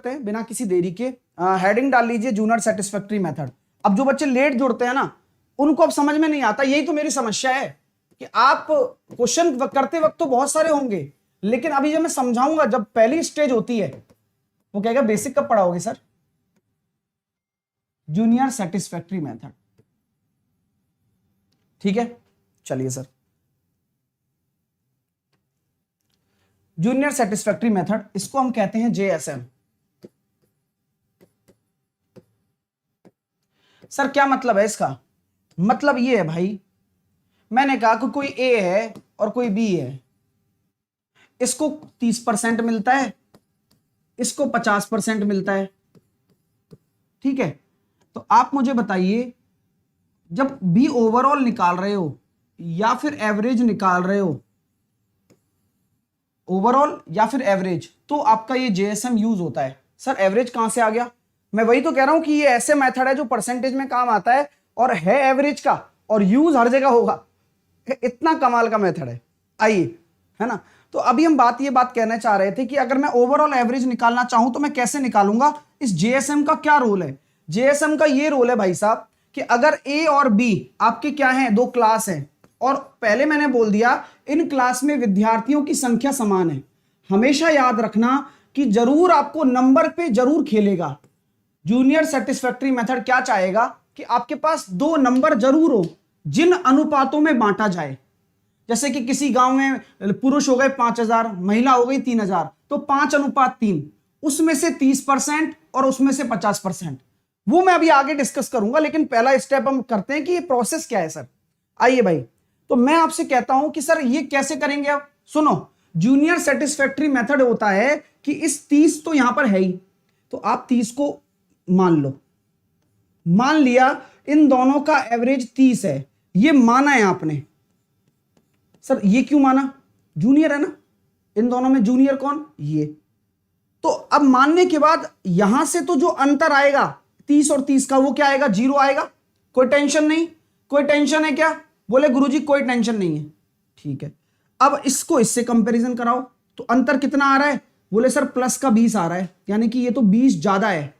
करते हैं बिना किसी देरी के। हेडिंग डाल लीजिए जूनियर सेटिस्फैक्ट्री मेथड। अब जो बच्चे लेट जुड़ते हैं ना, उनको अब समझ में नहीं आता। यही तो मेरी समस्या है कि आप क्वेश्चन करते वक्त तो बहुत सारे होंगे, लेकिन अभी जब मैं समझाऊंगा, जब पहली स्टेज होती है, वो कहेगा बेसिक कब पढ़ाओगे सर? Junior satisfactory method. ठीक है, चलिए सर। जूनियर सेटिस्फैक्ट्री मेथड, इसको हम कहते हैं JSM। सर क्या मतलब है इसका? मतलब ये है भाई, मैंने कहा कि कोई A है और कोई B है, इसको 30% मिलता है, इसको 50% मिलता है। ठीक है, तो आप मुझे बताइए, जब B ओवरऑल निकाल रहे हो या फिर एवरेज निकाल रहे हो, ओवरऑल या फिर एवरेज, तो आपका ये JSM यूज होता है। सर एवरेज कहां से आ गया? मैं वही तो कह रहा हूं कि ये ऐसे मेथड है जो परसेंटेज में काम आता है और है एवरेज का, और यूज हर जगह होगा। इतना कमाल का मेथड है। आइए, है ना। तो अभी हम ये बात कहना चाह रहे थे कि अगर मैं ओवरऑल एवरेज निकालना चाहूं तो मैं कैसे निकालूंगा? इस JSM का क्या रोल है? JSM का ये रोल है भाई साहब कि अगर A और B आपके क्या हैं, दो क्लास हैं, और पहले मैंने बोल दिया इन क्लास में विद्यार्थियों की संख्या समान है। हमेशा याद रखना कि जरूर आपको नंबर पे जरूर खेलेगा। जूनियर सेटिस्फैक्ट्री मेथड क्या चाहेगा कि आपके पास दो नंबर जरूर हो जिन अनुपातों में बांटा जाए। जैसे कि किसी गांव में पुरुष हो गए 5000, महिला हो गई 3000, तो 5:3, उसमें से 30% और उसमें से 50%। वो मैं अभी आगे डिस्कस करूंगा, लेकिन पहला स्टेप हम करते हैं कि ये प्रोसेस क्या है सर। आइए भाई, तो मैं आपसे कहता हूं कि सर ये कैसे करेंगे। आप सुनो, जूनियर सेटिस्फैक्ट्री मेथड होता है कि इस 30 तो यहां पर है ही, तो आप 30 को मान लो। मान लिया इन दोनों का एवरेज 30 है, ये माना है आपने। सर ये क्यों माना? जूनियर है ना, इन दोनों में जूनियर कौन? ये। तो अब मानने के बाद यहां से तो जो अंतर आएगा 30 और 30 का, वो क्या आएगा? 0 आएगा। कोई टेंशन नहीं? कोई टेंशन है क्या? बोले गुरुजी कोई टेंशन नहीं है। ठीक है, अब इसको इससे कंपैरिजन कराओ, तो अंतर कितना आ रहा है? बोले सर प्लस का 20 आ रहा है, यानी कि ये तो 20 ज्यादा है।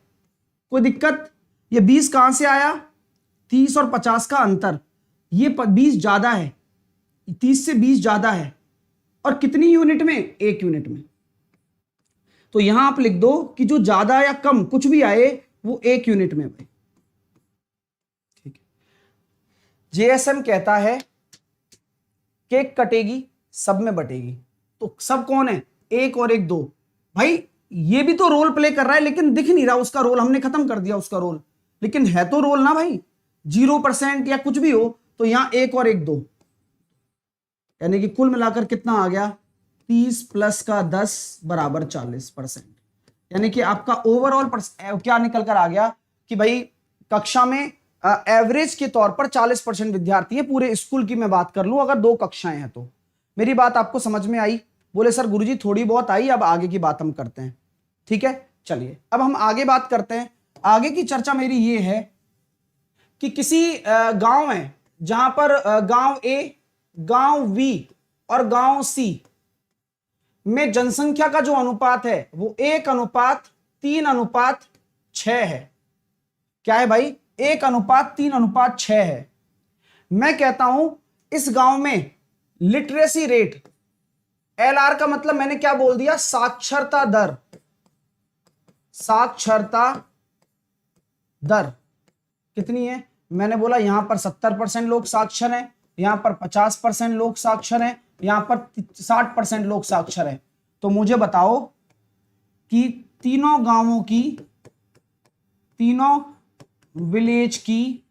कोई दिक्कत? ये 20 कहां से आया? 30 और 50 का अंतर, ये 20 ज्यादा है, 30 से 20 ज्यादा है। और कितनी यूनिट में? 1 यूनिट में। तो यहां आप लिख दो कि जो ज्यादा या कम कुछ भी आए वो 1 यूनिट में भाई। ठीक है, JSM कहता है केक कटेगी सब में बटेगी। तो सब कौन है? 1 और 1 2। भाई ये भी तो रोल प्ले कर रहा है, लेकिन दिख नहीं रहा उसका रोल, हमने खत्म कर दिया उसका रोल, लेकिन है तो रोल ना भाई। 0% या कुछ भी हो, तो यहां 1 और 1 2, यानी कि कुल मिलाकर कितना आ गया? 30 प्लस का 10 बराबर 40%। यानी कि आपका ओवरऑल क्या निकल कर आ गया कि भाई कक्षा में एवरेज के तौर पर 40% विद्यार्थी है। पूरे स्कूल की मैं बात कर लूं अगर 2 कक्षाएं हैं तो। मेरी बात आपको समझ में आई? बोले सर गुरुजी थोड़ी बहुत आई, अब आगे की बात हम करते हैं। ठीक है, चलिए अब हम आगे बात करते हैं। आगे की चर्चा मेरी ये है कि किसी गांव है जहां पर गांव A, गांव B और गांव C में जनसंख्या का जो अनुपात है वो 1:3:6 है। क्या है भाई? 1:3:6 है। मैं कहता हूं इस गांव में लिटरेसी रेट, LR का मतलब मैंने क्या बोल दिया? साक्षरता दर। साक्षरता दर कितनी है? मैंने बोला यहां पर 70% लोग साक्षर हैं, यहां पर 50% लोग साक्षर हैं, यहां पर 60% लोग साक्षर हैं। तो मुझे बताओ कि तीनों गांवों की, तीनों विलेज की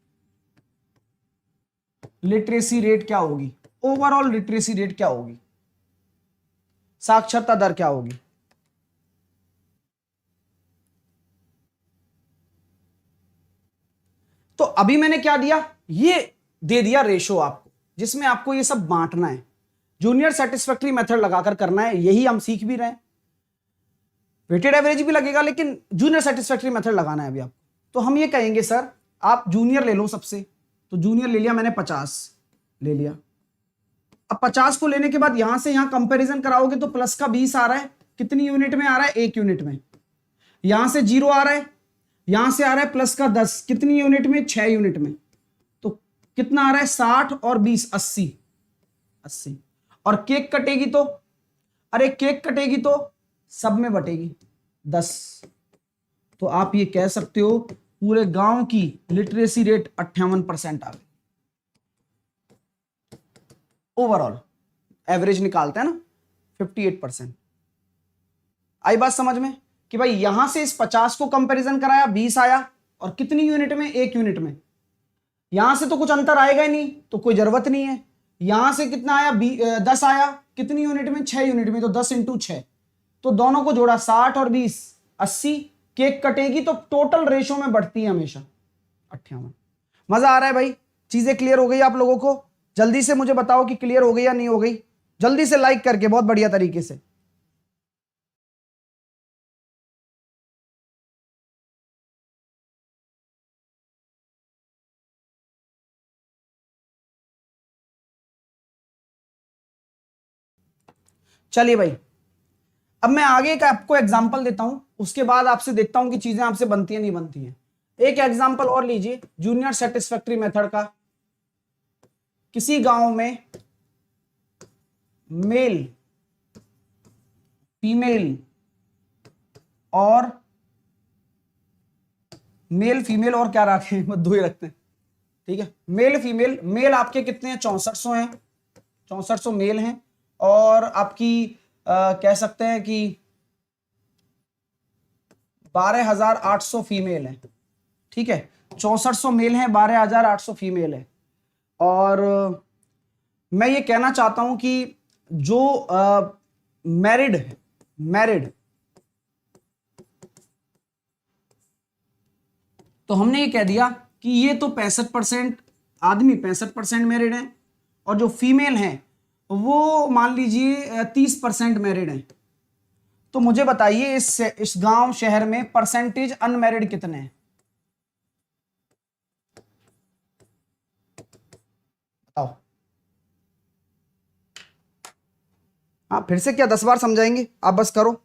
लिटरेसी रेट क्या होगी? ओवरऑल लिटरेसी रेट क्या होगी? साक्षरता दर क्या होगी? तो अभी मैंने क्या दिया? ये दे दिया रेशो आपको, जिसमें आपको ये सब बांटना है। जूनियर सेटिस्फैक्ट्री मेथड लगाकर करना है, यही हम सीख भी रहे हैं। वेटेड एवरेज भी लगेगा, लेकिन जूनियर सेटिस्फैक्ट्री मेथड लगाना है अभी आपको। तो हम ये कहेंगे सर आप जूनियर ले लो सबसे। तो जूनियर ले लिया मैंने, 50 ले लिया। अब 50 को लेने के बाद यहां से यहां कंपैरिजन कराओगे तो प्लस का 20 आ रहा है। कितनी यूनिट में आ रहा है? 1 यूनिट में। यहां से 0 आ रहा है, यहां से आ रहा है प्लस का 10, कितनी यूनिट में? 6 यूनिट में। तो कितना आ रहा है? 60 और 20 80 80। और केक कटेगी तो, अरे केक कटेगी तो सब में बटेगी 10। तो आप ये कह सकते हो पूरे गांव की लिटरेसी रेट 58% आ गई। ओवरऑल एवरेज निकालते हैं ना 58%। आई बात समझ में कि भाई यहां से इस 50 को कंपैरिजन कराया, 20 आया, और कितनी यूनिट में? 1 यूनिट में। यहां से तो कुछ अंतर आएगा ही नहीं, तो कोई जरूरत नहीं है। यहां से कितना आया? 10 आया, कितनी यूनिट में? 6 यूनिट में। तो 10 इंटू 6, तो दोनों को जोड़ा 60 और 20 80। केक कटेगी तो टोटल रेशो में बढ़ती है हमेशा 58। मजा आ रहा है भाई? चीजें क्लियर हो गई आप लोगों को? जल्दी से मुझे बताओ कि क्लियर हो गई या नहीं हो गई, जल्दी से लाइक करके, बहुत बढ़िया तरीके से। चलिए भाई, अब मैं आगे का आपको एग्जांपल देता हूं, उसके बाद आपसे देखता हूं कि चीजें आपसे बनती है नहीं बनती हैं। एक एग्जांपल और लीजिए जूनियर सेटिस्फैक्ट्री मेथड का। किसी गांव में मेल फीमेल और क्या रखे हैं? दो ही रखते हैं, ठीक है। मेल फीमेल, मेल आपके कितने हैं? 6400 हैं, 6400 मेल हैं। और आपकी कह सकते हैं कि 12800 फीमेल है, ठीक है। 6400 मेल हैं, 12800 फीमेल है। और मैं ये कहना चाहता हूं कि जो मैरिड है, मैरिड, तो हमने ये कह दिया कि ये तो 65% आदमी 65% मैरिड है, और जो फीमेल हैं वो मान लीजिए 30% मैरिड हैं। तो मुझे बताइए इस गांव शहर में परसेंटेज अनमैरिड कितने हैं? बताओ। हाँ, फिर से क्या 10 बार समझाएंगे? आप बस करो।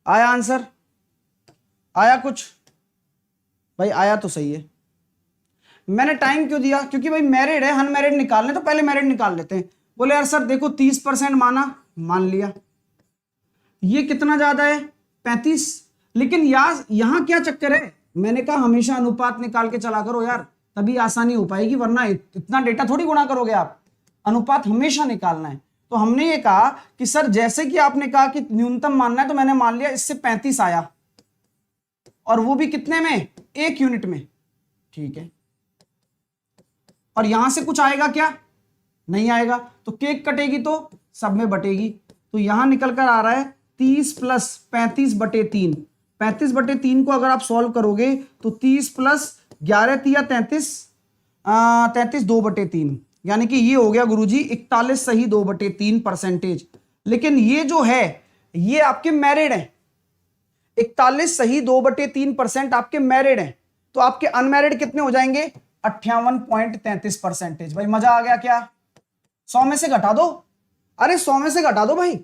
आया आंसर? आया कुछ? भाई आया तो सही है। मैंने टाइम क्यों दिया? क्योंकि भाई मैरिड है, अनमैरिड निकालने, तो पहले मैरिड निकाल लेते हैं। बोले यार सर देखो 30% माना, मान लिया। ये कितना ज्यादा है? 35। लेकिन यार यहां क्या चक्कर है? मैंने कहा हमेशा अनुपात निकाल के चला करो यार, तभी आसानी हो पाएगी, वरना इतना डेटा थोड़ी गुणा करोगे आप। अनुपात हमेशा निकालना है। तो हमने ये कहा कि सर जैसे कि आपने कहा कि न्यूनतम मानना है, तो मैंने मान लिया इससे 35 आया, और वो भी कितने में? 1 यूनिट में, ठीक है। और यहां से कुछ आएगा क्या? नहीं आएगा। तो केक कटेगी तो सब में बटेगी। तो यहां निकल कर आ रहा है 30 प्लस 35/3। 35/3 को अगर आप सॉल्व करोगे तो 30 प्लस 11 तिया 33, 33 2/3, यानी कि ये हो गया गुरुजी 41 सही 2/3 परसेंटेज। लेकिन ये जो है ये आपके मैरिड हैं, 41 सही 2/3% आपके मैरिड हैं। तो आपके अनमैरिड कितने हो जाएंगे? 58.33%। भाई मजा आ गया क्या? 100 में से घटा दो, अरे 100 में से घटा दो भाई।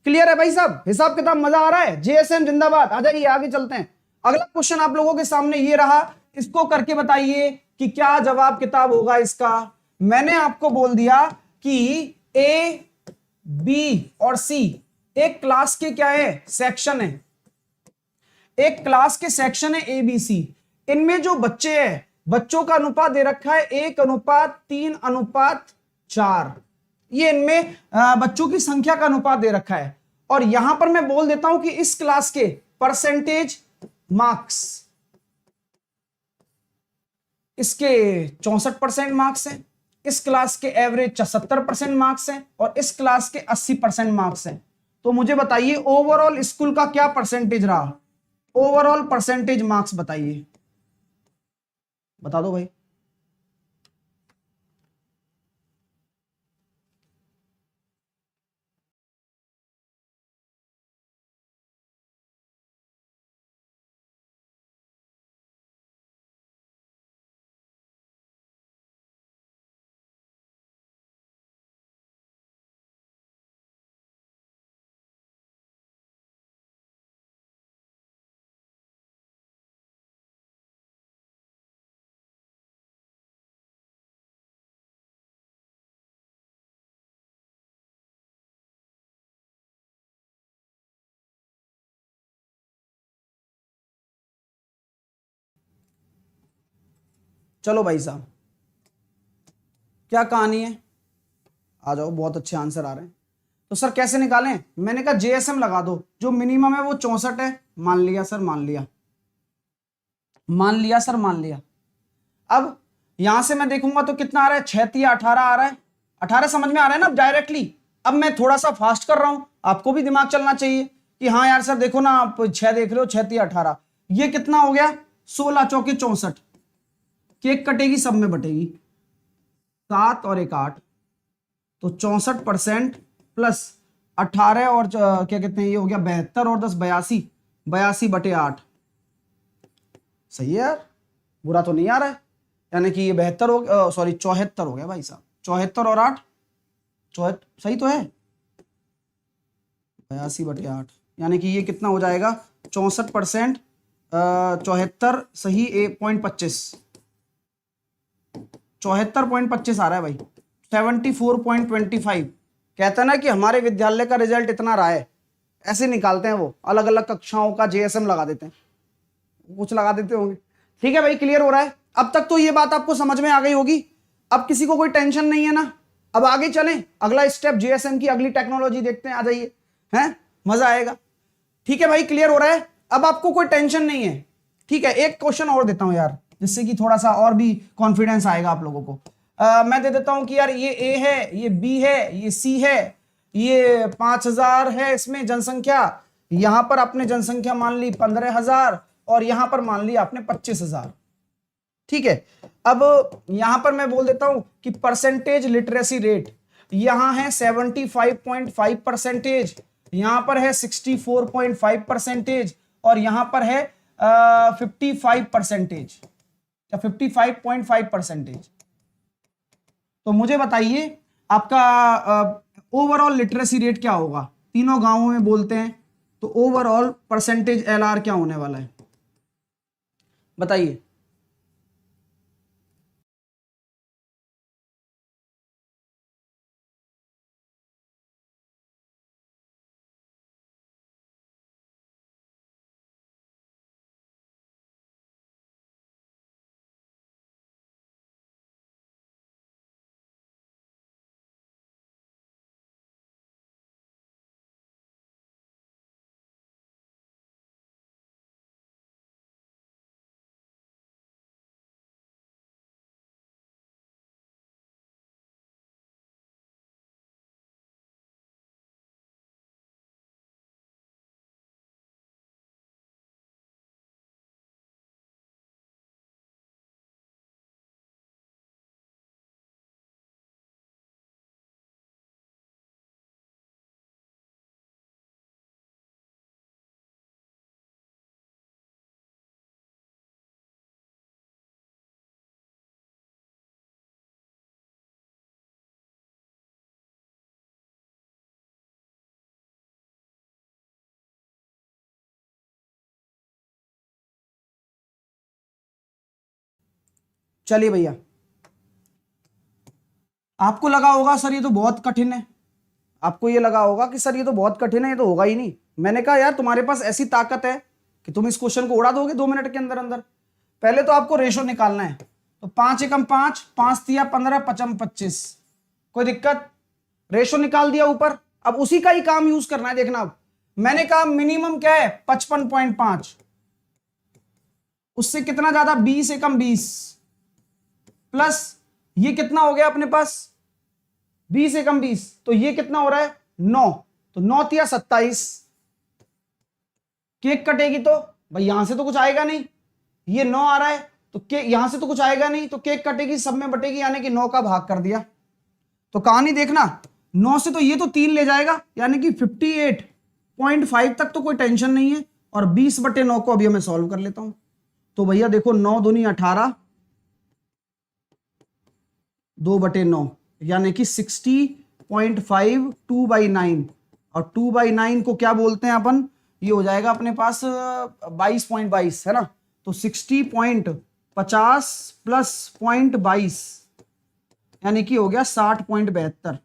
क्लियर है भाई साहब? हिसाब किताब मजा आ रहा है? जेएसएम जिंदाबाद। आ जाइए आगे चलते हैं। अगला क्वेश्चन आप लोगों के सामने ये रहा, इसको करके बताइए कि क्या जवाब किताब होगा इसका। मैंने आपको बोल दिया कि ए, बी और सी एक क्लास के क्या है, सेक्शन है। एक क्लास के सेक्शन है ए बी सी। इनमें जो बच्चे हैं, बच्चों का अनुपात दे रखा है 1:3:4। ये इनमें बच्चों की संख्या का अनुपात दे रखा है। और यहां पर मैं बोल देता हूं कि इस क्लास के परसेंटेज मार्क्स, इसके 64% मार्क्स हैं, इस क्लास के एवरेज 70% मार्क्स हैं, और इस क्लास के 80% मार्क्स हैं। तो मुझे बताइए ओवरऑल स्कूल का क्या परसेंटेज रहा, ओवरऑल परसेंटेज मार्क्स बताइए, बता दो भाई। चलो भाई साहब, क्या कहानी है, आ जाओ, बहुत अच्छे आंसर आ रहे हैं। तो सर कैसे निकालें, मैंने कहा जेएसएम लगा दो, जो मिनिमम है वो 64 है, मान लिया सर, मान लिया, मान लिया सर, मान लिया। अब यहां से मैं देखूंगा तो कितना आ रहा है, 6 या 18 आ रहा है। 18 समझ में आ रहा है ना अब डायरेक्टली। अब मैं थोड़ा सा फास्ट कर रहा हूं, आपको भी दिमाग चलना चाहिए कि हाँ यार सर देखो ना, आप 6 देख रहे हो, 6 या 18, ये कितना हो गया, 16 चौके 64। केक कटेगी सब में बटेगी, 7 और 1 8, तो 64% प्लस 18 और क्या कहते हैं, ये हो गया 72 और 10 82, 82/8। सही है यार, बुरा तो नहीं आ रहा है। यानी कि ये 72 हो, सॉरी 74 हो गया भाई साहब, 74 और 8, 74 सही तो है, 82/8, यानी कि ये कितना हो जाएगा, 64%, 74 सही, 1.25, 74.25 आ रहा है भाई, 74.25। कहते हैं ना कि हमारे विद्यालय का रिजल्ट इतना रहा है, ऐसे निकालते हैं वो, अलग अलग कक्षाओं का जेएसएम लगा देते हैं, कुछ लगा देते होंगे। ठीक है भाई, क्लियर हो रहा है अब तक, तो ये बात आपको समझ में आ गई होगी। अब किसी को कोई टेंशन नहीं है ना, अब आगे चलें, अगला स्टेप जेएसएम की अगली टेक्नोलॉजी देखते हैं, आ जाइए, हैं मजा आएगा। ठीक है भाई, क्लियर हो रहा है, अब आपको कोई टेंशन नहीं है। ठीक है, एक क्वेश्चन और देता हूं यार, जिससे कि थोड़ा सा और भी कॉन्फिडेंस आएगा आप लोगों को। मैं दे देता हूं कि यार ये ए है, ये बी है, ये सी है, ये 5000 है इसमें जनसंख्या, यहां पर आपने जनसंख्या मान ली 15,000, और यहां पर मान ली आपने 25,000। ठीक है, अब यहां पर मैं बोल देता हूं कि परसेंटेज लिटरेसी रेट यहां है 75.5%, यहां पर है 64.5%, और यहां पर है 55% या 55.5%। तो मुझे बताइए आपका ओवरऑल लिटरेसी रेट क्या होगा, तीनों गांवों में बोलते हैं, तो ओवरऑल परसेंटेज एलआर क्या होने वाला है, बताइए। चलिए भैया, आपको लगा होगा सर ये तो बहुत कठिन है, आपको ये लगा होगा कि सर ये तो बहुत कठिन है, ये तो होगा ही नहीं। मैंने कहा यार तुम्हारे पास ऐसी ताकत है कि तुम इस क्वेश्चन को उड़ा दोगे 2 मिनट के अंदर अंदर। पहले तो आपको रेशो निकालना है, तो 5 एकम 5, 5 तिया 15, 5 25, कोई दिक्कत? रेशो निकाल दिया ऊपर। अब उसी का ही काम यूज करना है। देखना, अब मैंने कहा मिनिमम क्या है 55.5, उससे कितना ज्यादा 20 एकम 20, प्लस ये कितना हो गया अपने पास 20 एकम 20, तो ये कितना हो रहा है 9, तो 9 तिया 27। केक कटेगी तो भाई यहां से तो कुछ आएगा नहीं, ये 9 आ रहा है तो केक यहां से तो कुछ आएगा नहीं, तो केक कटेगी सब में बटेगी, यानी कि 9 का भाग कर दिया। तो कहानी देखना, 9 से तो ये तो 3 ले जाएगा, यानी कि 58.5 तक तो कोई टेंशन नहीं है। और 20/9 को अभी मैं सॉल्व कर लेता हूं। तो भैया देखो 9 दूनी 18, 2/9 यानी कि 60.5, 2/9, और 2/9 को क्या बोलते हैं अपन, ये हो जाएगा अपने पास 22.22 है ना। तो 60.50 प्लस 0.22 यानी कि हो गया 60.72।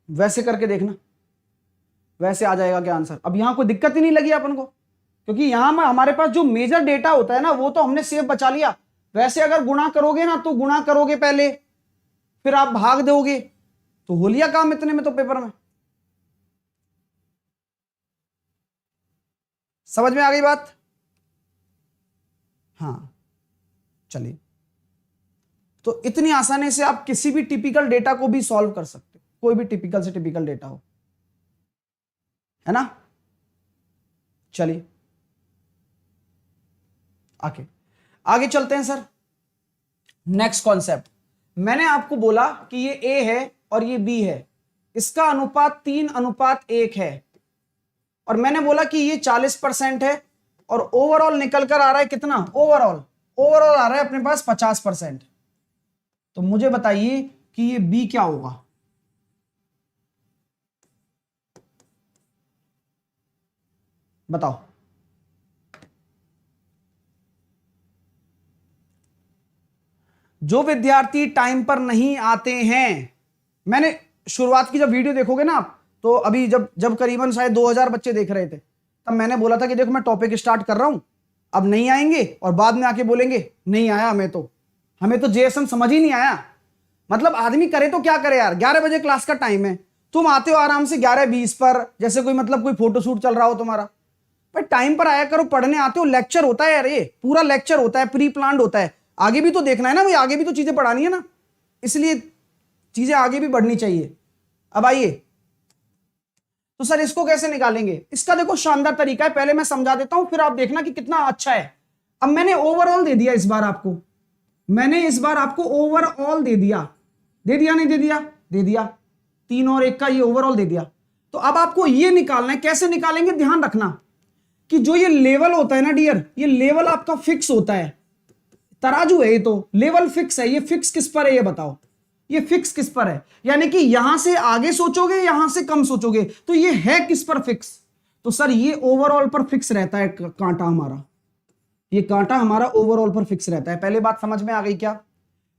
वैसे करके देखना, वैसे आ जाएगा क्या आंसर। अब यहां कोई दिक्कत ही नहीं लगी अपन को, क्योंकि यहां में हमारे पास जो मेजर डेटा होता है ना वो तो हमने सेफ बचा लिया। वैसे अगर गुणा करोगे ना तो गुणा करोगे पहले, फिर आप भाग दोगे, तो हो लिया काम इतने में तो पेपर में। समझ में आ गई बात? हाँ चलिए, तो इतनी आसानी से आप किसी भी टिपिकल डेटा को भी सॉल्व कर सकते हो, कोई भी टिपिकल से टिपिकल डेटा हो, है ना। चलिए आगे चलते हैं सर। नेक्स्ट कॉन्सेप्ट, मैंने आपको बोला कि ये ए है और ये बी है, इसका अनुपात 3:1 है, और मैंने बोला कि ये 40% है, और ओवरऑल निकल कर आ रहा है कितना, ओवरऑल आ रहा है अपने पास 50%। तो मुझे बताइए कि ये बी क्या होगा। बताओ। जो विद्यार्थी टाइम पर नहीं आते हैं, मैंने शुरुआत की जब वीडियो देखोगे ना आप, तो अभी जब करीबन शायद 2000 बच्चे देख रहे थे, तब मैंने बोला था कि देखो मैं टॉपिक स्टार्ट कर रहा हूं, अब नहीं आएंगे और बाद में आके बोलेंगे नहीं आया हमें तो जेएसएम समझ ही नहीं आया। मतलब आदमी करे तो क्या करे यार, 11 बजे क्लास का टाइम है, तुम आते हो आराम से 11:20 पर, जैसे कोई मतलब कोई फोटोशूट चल रहा हो तुम्हारा। भाई टाइम पर आया करो, पढ़ने आते हो, लेक्चर होता है यार, ये पूरा लेक्चर होता है, प्री प्लान्ड होता है, आगे भी तो देखना है ना भाई, आगे भी तो चीजें पढ़ानी है ना, इसलिए चीजें आगे भी बढ़नी चाहिए। अब आइए, तो सर इसको कैसे निकालेंगे, इसका देखो शानदार तरीका है, पहले मैं समझा देता हूं फिर आप देखना कि कितना अच्छा है। अब मैंने ओवरऑल दे दिया इस बार आपको, मैंने इस बार आपको ओवरऑल दे दिया नहीं दे दिया, दे दिया 3 और 1 का ये ओवरऑल दे दिया। तो अब आपको ये निकालना है, कैसे निकालेंगे, ध्यान रखना कि जो ये लेवल होता है ना डियर, ये लेवल आपका फिक्स होता है, तराजू है ये तो, लेवल फिक्स है, ये फिक्स किस पर है ये बताओ, ये फिक्स किस पर है, यानी कि यहां से आगे सोचोगे यहां से कम सोचोगे, तो ये है किस पर फिक्स, तो सर ये ओवरऑल पर फिक्स रहता है कांटा हमारा, ये कांटा हमारा ओवरऑल पर फिक्स रहता है। पहले बात समझ में आ गई क्या,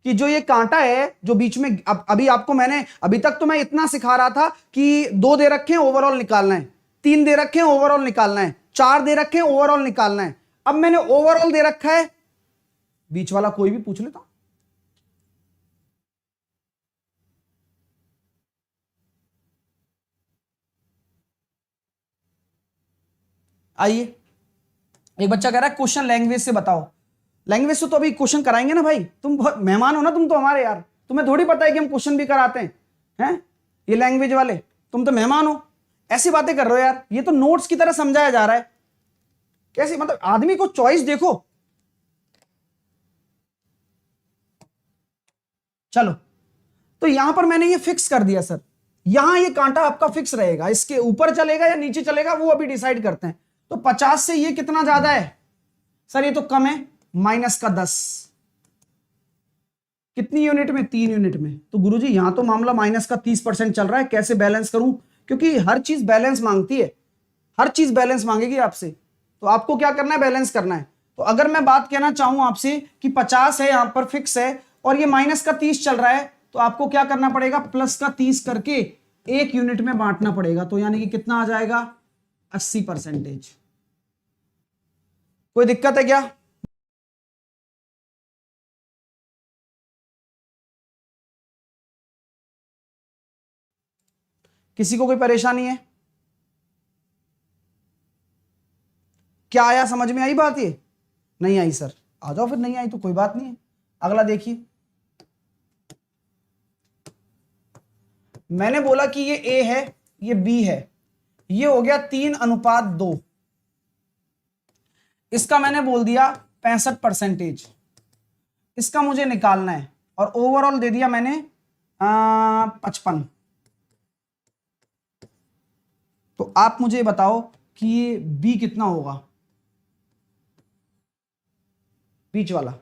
कि जो ये कांटा है जो बीच में, अभी आपको मैंने अभी तक तो मैं इतना सिखा रहा था कि 2 दे रखे हैं ओवरऑल निकालना है, 3 दे रखे हैं ओवरऑल निकालना है, 4 दे रखे हैं ओवरऑल निकालना है। अब मैंने ओवरऑल दे रखा है, बीच वाला कोई भी पूछ लेता। आइए, एक बच्चा कह रहा है क्वेश्चन लैंग्वेज से बताओ। लैंग्वेज से तो अभी क्वेश्चन कराएंगे ना भाई, तुम बहुत मेहमान हो ना, तुम तो हमारे यार, तुम्हें थोड़ी पता है कि हम क्वेश्चन भी कराते हैं ये लैंग्वेज वाले, तुम तो मेहमान हो, ऐसी बातें कर रहे हो यार, ये तो नोट्स की तरह समझाया जा रहा है। कैसे मतलब, आदमी को चॉइस देखो। चलो, तो यहां पर मैंने ये फिक्स कर दिया सर, यहां ये कांटा आपका फिक्स रहेगा, इसके ऊपर चलेगा या नीचे चलेगा वो अभी डिसाइड करते हैं। तो 50 से ये कितना ज्यादा है सर, ये तो कम है, -10 कितनी यूनिट में, 3 यूनिट में। तो गुरुजी यहां तो मामला -30% चल रहा है, कैसे बैलेंस करूं, क्योंकि हर चीज बैलेंस मांगती है, हर चीज बैलेंस मांगेगी आपसे। तो आपको क्या करना है, बैलेंस करना है। तो अगर मैं बात कहना चाहूं आपसे कि 50 है यहां पर फिक्स है और ये माइनस का 30 चल रहा है, तो आपको क्या करना पड़ेगा, प्लस का 30 करके 1 यूनिट में बांटना पड़ेगा। तो यानी कि कितना आ जाएगा, 80%। कोई दिक्कत है क्या? किसी को कोई परेशानी है? क्या आया, समझ में आई बात? ये नहीं आई सर, आ जाओ फिर, नहीं आई तो कोई बात नहीं है। अगला देखिए, मैंने बोला कि ये ए है, ये बी है, ये हो गया 3:2। इसका मैंने बोल दिया 65%, इसका मुझे निकालना है और ओवरऑल दे दिया मैंने 55। तो आप मुझे बताओ कि ये बी कितना होगा, बीच वाला।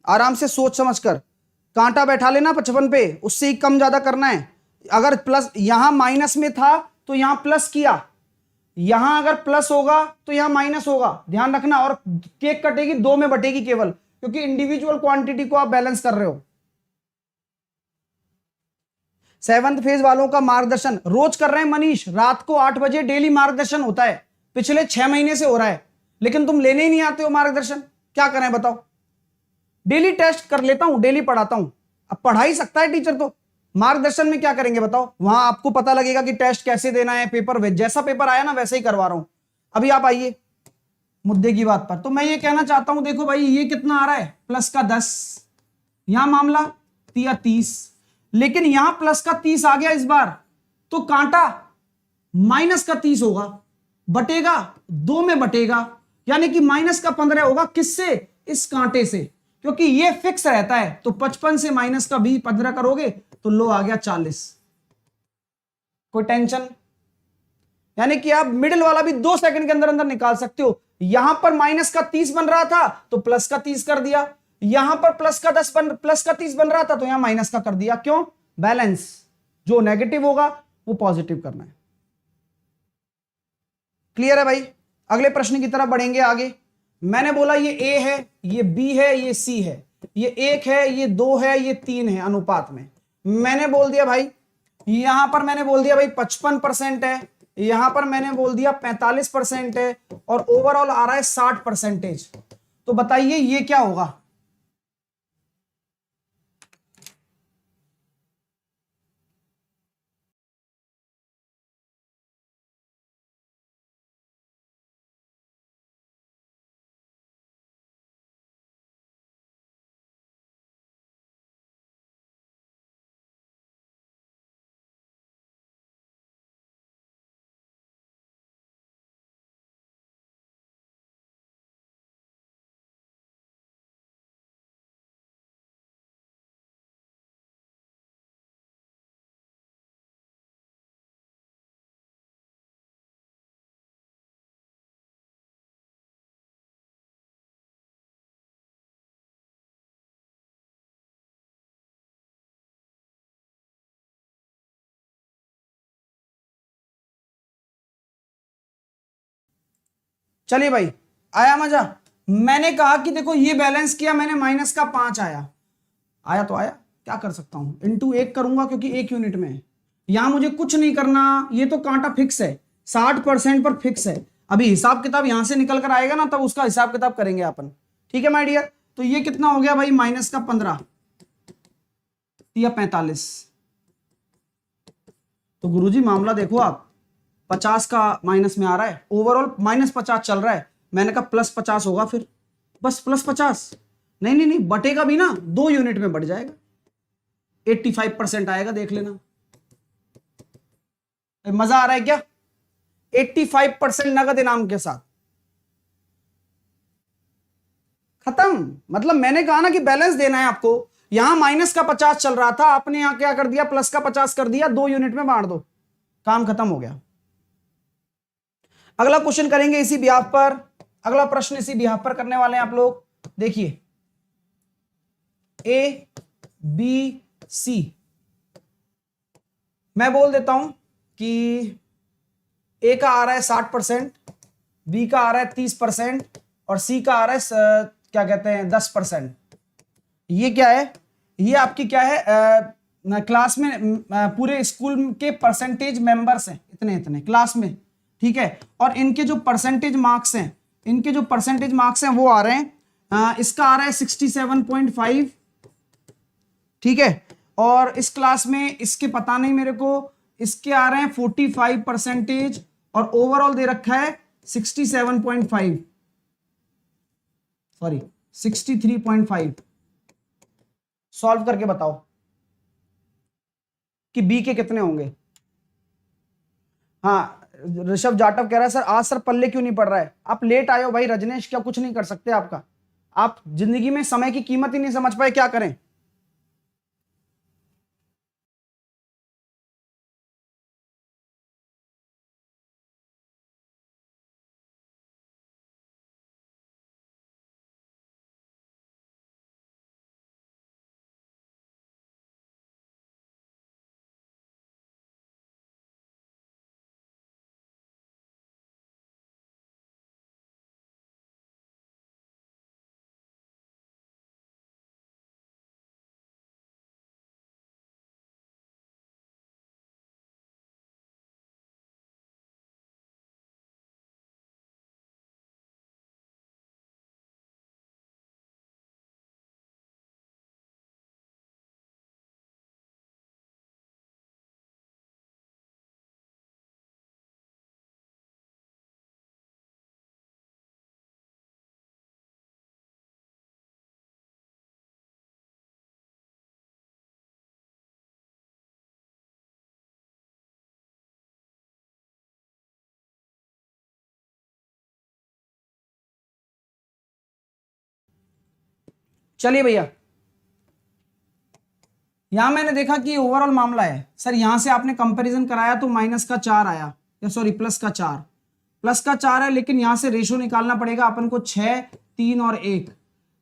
आराम से सोच समझ कर, कांटा बैठा लेना 55 पे, उससे ही कम ज्यादा करना है। अगर प्लस यहां माइनस में था तो यहां प्लस किया, यहां अगर प्लस होगा तो यहां माइनस होगा, ध्यान रखना। और केक कटेगी 2 में बटेगी केवल, क्योंकि इंडिविजुअल क्वांटिटी को आप बैलेंस कर रहे हो। 7th फेज वालों का मार्गदर्शन रोज कर रहे हैं मनीष, रात को 8 बजे डेली मार्गदर्शन होता है, पिछले 6 महीने से हो रहा है, लेकिन तुम लेने ही नहीं आते हो मार्गदर्शन। क्या करें बताओ? डेली टेस्ट कर लेता हूं, डेली पढ़ाता हूं। अब पढ़ा ही सकता है टीचर, तो मार्गदर्शन में क्या करेंगे बताओ? वहां आपको पता लगेगा कि टेस्ट कैसे देना है, पेपर जैसा पेपर आया ना वैसे ही करवा रहा हूं। अभी आप आइए मुद्दे की बात पर। तो मैं ये कहना चाहता हूं, देखो भाई ये कितना आ रहा है, प्लस का 10, यहां मामला दिया 30, लेकिन यहां प्लस का 30 आ गया इस बार, तो कांटा माइनस का 30 होगा, बटेगा 2 में बटेगा, यानी कि माइनस का 15 होगा। किससे? इस कांटे से, क्योंकि ये फिक्स रहता है। तो 55 से माइनस का 15 करोगे तो लो आ गया 40। कोई टेंशन? यानी कि आप मिडिल वाला भी 2 सेकंड के अंदर अंदर निकाल सकते हो। यहां पर माइनस का 30 बन रहा था तो प्लस का 30 कर दिया, यहां पर प्लस का 30 बन रहा था तो यहां माइनस का कर दिया। क्यों? बैलेंस, जो नेगेटिव होगा वो पॉजिटिव करना है। क्लियर है भाई? अगले प्रश्न की तरफ बढ़ेंगे आगे। मैंने बोला ये ए है, ये बी है, ये सी है, ये 1 है, ये 2 है, ये 3 है अनुपात में। मैंने बोल दिया भाई, यहां पर मैंने बोल दिया भाई 55% है, यहां पर मैंने बोल दिया 45% है, और ओवरऑल आ रहा है 60%। तो बताइए ये क्या होगा? चलिए भाई, आया मजा? मैंने कहा कि देखो ये बैलेंस किया मैंने, माइनस का 5 आया, आया तो आया, क्या कर सकता हूं, इंटू 1 करूंगा क्योंकि 1 यूनिट में है। यहां मुझे कुछ नहीं करना, ये तो कांटा फिक्स है, 60% पर फिक्स है। अभी हिसाब किताब यहां से निकल कर आएगा ना, तब उसका हिसाब किताब करेंगे अपन। ठीक है माय डियर? तो ये कितना हो गया भाई, माइनस का 15 या 45। तो गुरुजी मामला देखो आप, 50 का माइनस में आ रहा है, ओवरऑल -50 चल रहा है। मैंने कहा +50 होगा, फिर बस +50, नहीं नहीं नहीं, बटेगा भी ना, 2 यूनिट में बढ़ जाएगा, 85% आएगा, देख लेना। मजा आ रहा है क्या? 85% नगद इनाम के साथ खत्म। मतलब मैंने कहा ना कि बैलेंस देना है आपको। यहां माइनस का 50 चल रहा था, आपने यहां क्या कर दिया, प्लस का 50 कर दिया, 2 यूनिट में बांट दो, काम खत्म हो गया। अगला क्वेश्चन करेंगे इसी बिहाफ पर, अगला प्रश्न इसी बिहाफ पर करने वाले हैं आप लोग। देखिए, ए बी सी, मैं बोल देता हूं कि ए का आ रहा है 60%, बी का आ रहा है 30% और सी का आ रहा है क्या कहते हैं 10%। ये क्या है, ये आपकी क्या है क्लास में पूरे स्कूल के परसेंटेज मेंबर्स हैं, इतने इतने क्लास में, ठीक है। और इनके जो परसेंटेज मार्क्स हैं, इनके जो परसेंटेज मार्क्स हैं वो आ रहे हैं इसका आ रहा है 67.5, ठीक है। और इस क्लास में इसके पता नहीं मेरे को, इसके आ रहे हैं 45% और ओवरऑल दे रखा है 67.5, सॉरी 63.5। सॉल्व करके बताओ कि बी के कितने होंगे। हाँ, ऋषभ जाटव कह रहा है सर आज सर पल्ले क्यों नहीं पड़ रहा है। आप लेट आए हो भाई रजनेश, क्या कुछ नहीं कर सकते आपका, आप जिंदगी में समय की कीमत ही नहीं समझ पाए, क्या करें। चलिए भैया, यहां मैंने देखा कि ओवरऑल मामला है सर, यहां से आपने कंपैरिजन कराया तो -4 आया, या सॉरी +4 है, लेकिन यहां से रेशो निकालना पड़ेगा अपन को 6, 3 और 1,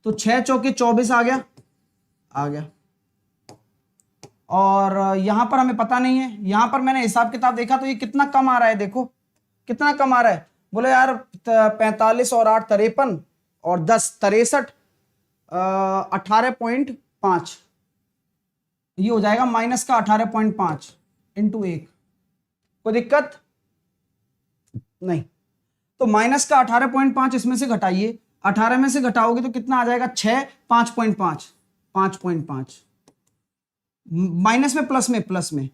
तो 6 चौके 24 आ गया। और यहां पर हमें पता नहीं है, यहां पर मैंने हिसाब किताब देखा तो ये कितना कम आ रहा है, देखो कितना कम आ रहा है। बोले यार 45 और 8 53 और 10 63, 18.5, ये हो जाएगा -18.5 इंटू 1। कोई दिक्कत नहीं, तो -18.5 इसमें से घटाइए, 18 में से घटाओगे तो कितना आ जाएगा 6, 5.5 माइनस में प्लस में,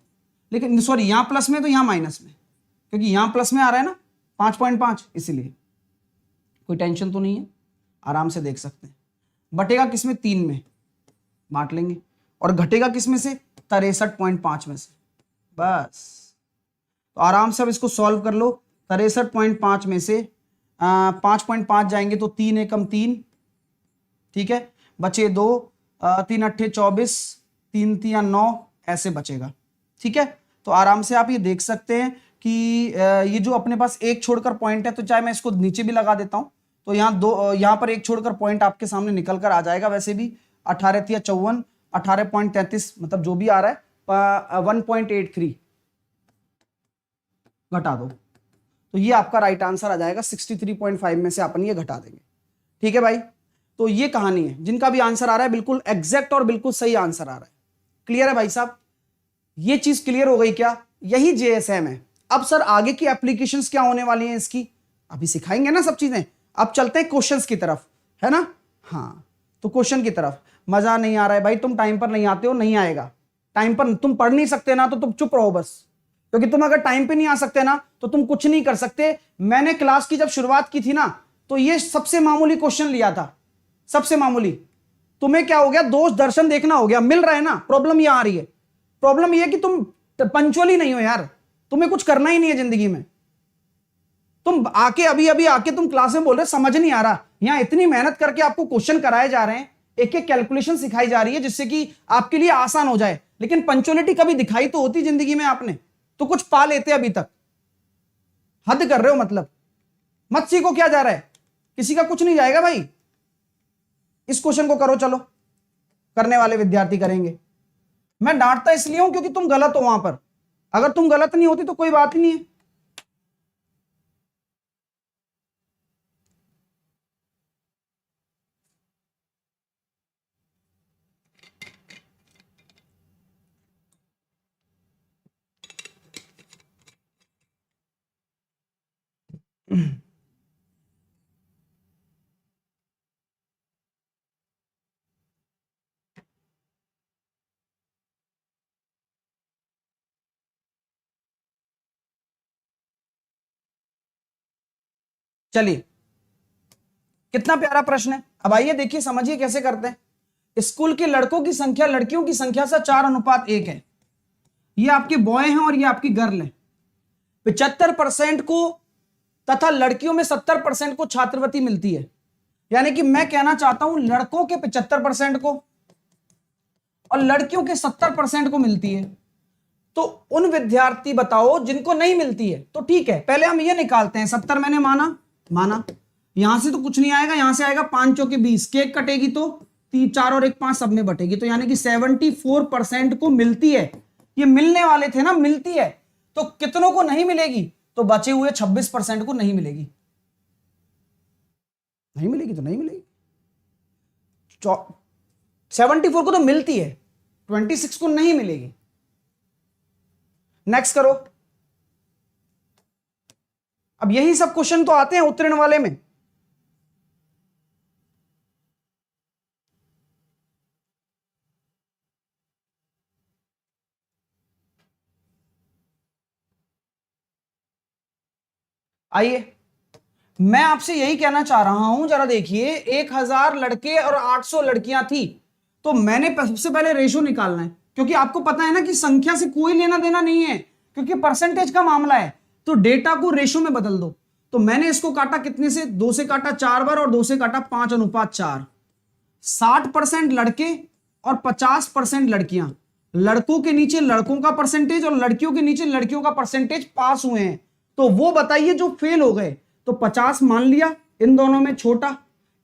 लेकिन सॉरी यहां प्लस में तो यहां माइनस में, क्योंकि यहां प्लस में आ रहा है ना 5.5, इसीलिए कोई टेंशन तो नहीं है, आराम से देख सकते हैं। बटेगा किसमें 3 में बांट लेंगे, और घटेगा किसमें से 63.5 में से, बस। तो आराम से अब इसको सॉल्व कर लो, 63.5 में से 5.5 जाएंगे तो 3 एकम 3, ठीक है, बचे 2, 3 अट्ठे 24, 3 3 9, ऐसे बचेगा, ठीक है। तो आराम से आप ये देख सकते हैं कि ये जो अपने पास एक छोड़कर पॉइंट है, तो चाहे मैं इसको नीचे भी लगा देता हूं तो यहाँ पर एक छोड़कर पॉइंट आपके सामने निकल कर आ जाएगा। वैसे भी 18 × 54, 18.33, मतलब जो भी आ रहा है 1.83 घटा दो, तो ये आपका राइट आंसर आ जाएगा। 63.5 में से अपन ये घटा देंगे, ठीक है भाई। तो ये कहानी है, जिनका भी आंसर आ रहा है बिल्कुल एग्जैक्ट और बिल्कुल सही आंसर आ रहा है। क्लियर है भाई साहब, ये चीज क्लियर हो गई क्या। यही जेएसएम है। अब सर आगे की एप्लीकेशंस क्या होने वाली हैं इसकी, अभी सिखाएंगे ना सब चीजें। अब चलते हैं क्वेश्चंस की तरफ, है ना। हाँ, तो क्वेश्चन की तरफ। मजा नहीं आ रहा है भाई, तुम टाइम पर नहीं आते हो, नहीं आएगा। टाइम पर तुम पढ़ नहीं सकते ना, तो तुम चुप रहो बस, क्योंकि तुम अगर टाइम पे नहीं आ सकते ना तो तुम कुछ नहीं कर सकते। मैंने क्लास की जब शुरुआत की थी ना, तो ये सबसे मामूली क्वेश्चन लिया था, सबसे मामूली। तुम्हें क्या हो गया, दोष दर्शन देखना हो गया, मिल रहा है ना। प्रॉब्लम ये आ रही है, प्रॉब्लम ये है कि तुम पंचुअली नहीं हो यार, तुम्हें कुछ करना ही नहीं है जिंदगी में। तुम आके अभी आके तुम क्लास में बोल रहे समझ नहीं आ रहा। यहां इतनी मेहनत करके आपको क्वेश्चन कराए जा रहे हैं, एक एक कैलकुलेशन सिखाई जा रही है जिससे कि आपके लिए आसान हो जाए, लेकिन पंचुअलिटी कभी दिखाई तो होती जिंदगी में आपने, तो कुछ पा लेते अभी तक। हद कर रहे हो मतलब। मत सीखो, क्या जा रहा है, किसी का कुछ नहीं जाएगा भाई। इस क्वेश्चन को करो, चलो करने वाले विद्यार्थी करेंगे। मैं डांटता इसलिए हूं क्योंकि तुम गलत हो वहां पर। अगर तुम गलत नहीं होती तो कोई बात ही नहीं है। चलिए, कितना प्यारा प्रश्न है। अब आइए देखिए, समझिए कैसे करते हैं। स्कूल के लड़कों की संख्या लड़कियों की संख्या से 4:1 है। ये आपके बॉय हैं और ये आपकी गर्ल है। 75% को तथा लड़कियों में 70% को छात्रवृत्ति मिलती है। यानी कि मैं कहना चाहता हूं लड़कों के 75% को और लड़कियों के 70% को मिलती है। तो उन विद्यार्थी बताओ जिनको नहीं मिलती है। तो ठीक है, पहले हम ये निकालते हैं। 70 मैंने माना, यहां से तो कुछ नहीं आएगा, यहां से आएगा 5 चौके 20, केक कटेगी तो 4 और 1 5 सब में बटेगी। तो यानी कि 74% को मिलती है। ये मिलने वाले थे ना, मिलती है। तो कितनों को नहीं मिलेगी? तो बचे हुए 26% को नहीं मिलेगी। नहीं मिलेगी तो नहीं मिलेगी। 74 को तो मिलती है, 26 को नहीं मिलेगी। नेक्स्ट करो। अब यही सब क्वेश्चन तो आते हैं उत्तीर्ण वाले में। आइए, मैं आपसे यही कहना चाह रहा हूं, जरा देखिए। 1000 लड़के और 800 लड़कियां थी। तो मैंने सबसे पहले रेशो निकालना है, क्योंकि आपको पता है ना कि संख्या से कोई लेना देना नहीं है, क्योंकि परसेंटेज का मामला है। तो डेटा को रेशो में बदल दो। तो मैंने इसको काटा कितने से? 2 से काटा 4 बार और 2 से काटा 5:4। 60% लड़के और 50% लड़कियां। लड़कों के नीचे लड़कों का परसेंटेज और लड़कियों के नीचे लड़कियों का परसेंटेज पास हुए हैं। तो वो बताइए जो फेल हो गए। तो 50 मान लिया, इन दोनों में छोटा,